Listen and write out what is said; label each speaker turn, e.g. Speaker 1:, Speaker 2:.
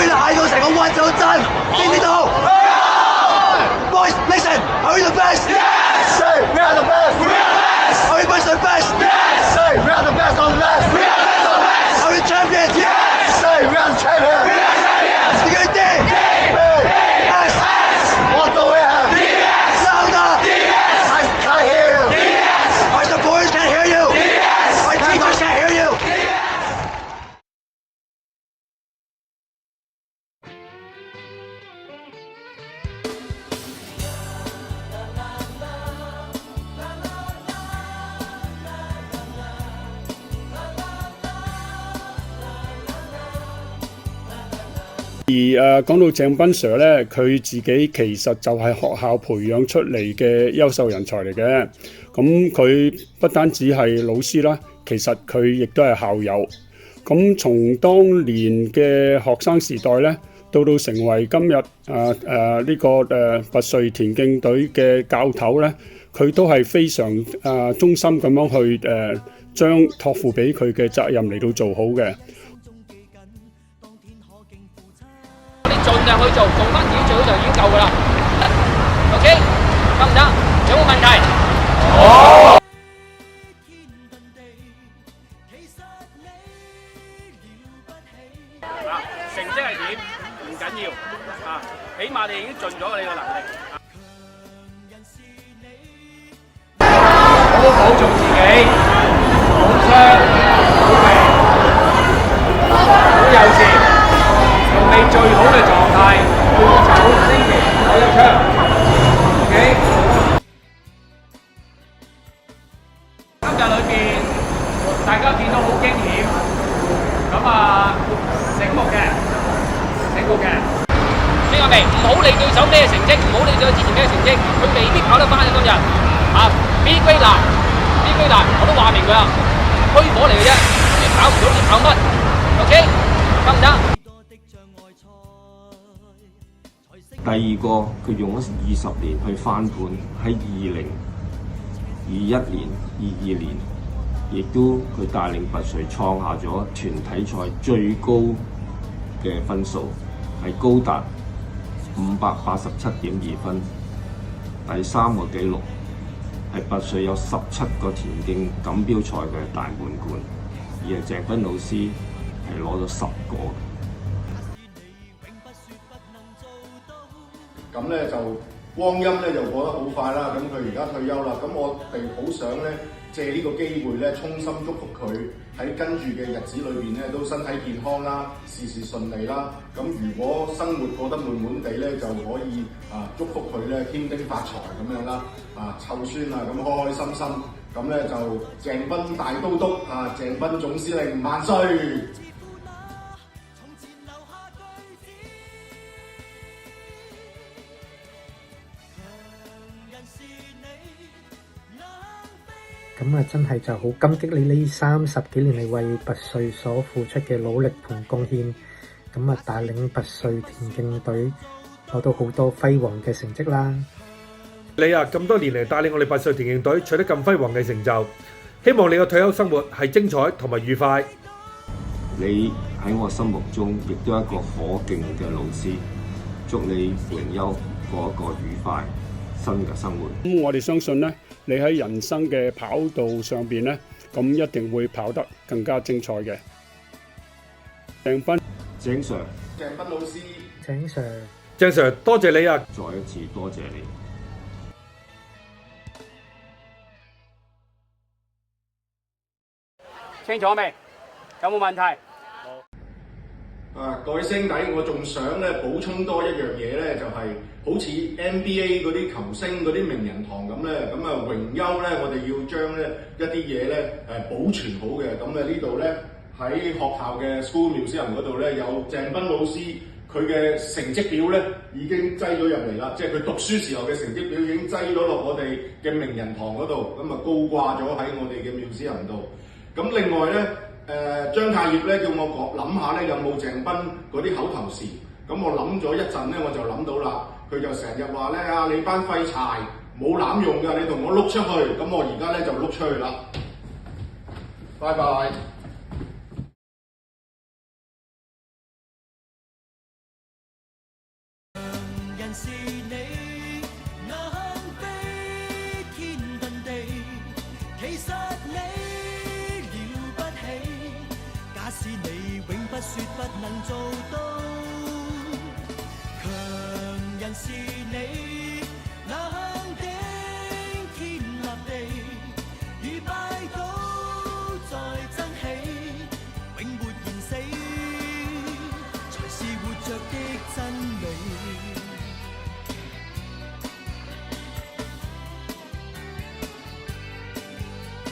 Speaker 1: 你嗌到成個屈咗陣，知唔知道 ？Boys, listen, are we the best? Yes. Say, we are the best. We are the best. Are we the best? Yes. Say, we are the best on the best. We are the best on the best. Are we champions? Yes. Say, we are the champions. We are champions. Do you think? D-S. What do we have? D-S. Louder. D-S. I can't hear you. D-S. Our supporters can't hear you. D-S. Our teachers can't hear you. D-S.
Speaker 2: 而講到鄭斌 Sir 咧，佢自己其實就係學校培養出嚟嘅優秀人才嚟嘅。咁佢不單止係老師啦，其實佢亦都係校友。咁從當年嘅學生時代咧，到成為今日呢個拔萃田徑隊嘅教頭咧，佢都係非常忠心咁樣去將託付俾佢嘅責任嚟到做好嘅。
Speaker 3: 盡量去做翻自己最好就已經夠噶啦。OK， 得唔得？有冇問題？好。成績係點唔緊要起碼你已經盡咗你個能力。好好做自己，好傷，好肥，好幼稚。用你最好嘅狀態去走星期5嗰一槍 ，OK？ 今日裏邊大家見到好驚險，咁醒目嘅，聽過未？唔好理對手咩成績，唔好理對手之前咩成績，佢未必跑得翻嘅今日。B grade 難，我都話明佢啦，虛火嚟嘅啫，你跑唔到你跑乜 ？OK？ 得唔得？
Speaker 4: 第二個佢用咗20年去翻盤，喺2021年、22年，亦都佢帶領拔萃創下咗團體賽最高嘅分數，係高達587.2分。第三個紀錄係拔萃有17個田徑錦標賽嘅大滿貫，而係鄭斌老師係攞咗10個。
Speaker 5: 咁咧就光陰咧就過得好快啦，咁佢而家退休啦，咁我哋好想咧借呢個機會咧，衷心祝福佢喺跟住嘅日子裏邊咧都身體健康啦，事事順利啦。咁如果生活過得悶悶地咧，就可以祝福佢咧添丁發財咁樣啦，湊孫啊咁開開心心。咁咧就鄭斌大都督鄭斌總司令萬歲！
Speaker 6: 咁真係就好感激你呢30幾年嚟為拔萃所付出嘅努力同貢獻，咁帶領拔萃田徑隊攞到好多輝煌嘅成績啦。
Speaker 7: 你咁多年嚟帶領我哋拔萃田徑隊取得咁輝煌嘅成就，希望你嘅退休生活係精彩同埋愉快。
Speaker 4: 你喺我心目中亦都係一個可敬嘅老師，祝你榮休過一個愉快新嘅生活。
Speaker 2: 咁我哋相信咧，你喺人生嘅跑道上邊咧，咁一定會跑得更加精彩嘅。鄭Sir，
Speaker 5: 鄭斌老師，
Speaker 7: 鄭 Sir， 多謝你啊！
Speaker 4: 再一次多謝你。
Speaker 3: 清楚未？有冇問題？
Speaker 5: 各位兄弟，我仲想咧補充多一樣嘢咧，就係好似 NBA 嗰啲球星嗰啲名人堂咁咧，咁榮休咧，我哋要將咧一啲嘢咧保存好嘅。咁呢度咧喺學校嘅 School Museum 嗰度咧有鄭斌老師佢嘅成績表咧已經擠咗入嚟啦，即係佢讀書時候嘅成績表已經擠咗落我哋嘅名人堂嗰度，咁高掛咗喺我哋嘅 Museum 度。咁另外咧。張太業咧叫我諗下咧有冇鄭斌嗰啲口頭禪，咁我諗咗一陣咧我就諗到啦，佢就成日話咧你班廢柴冇濫用㗎，你同我碌出去，咁我而家咧就碌出去啦，拜拜。
Speaker 8: 說不能做到，強人是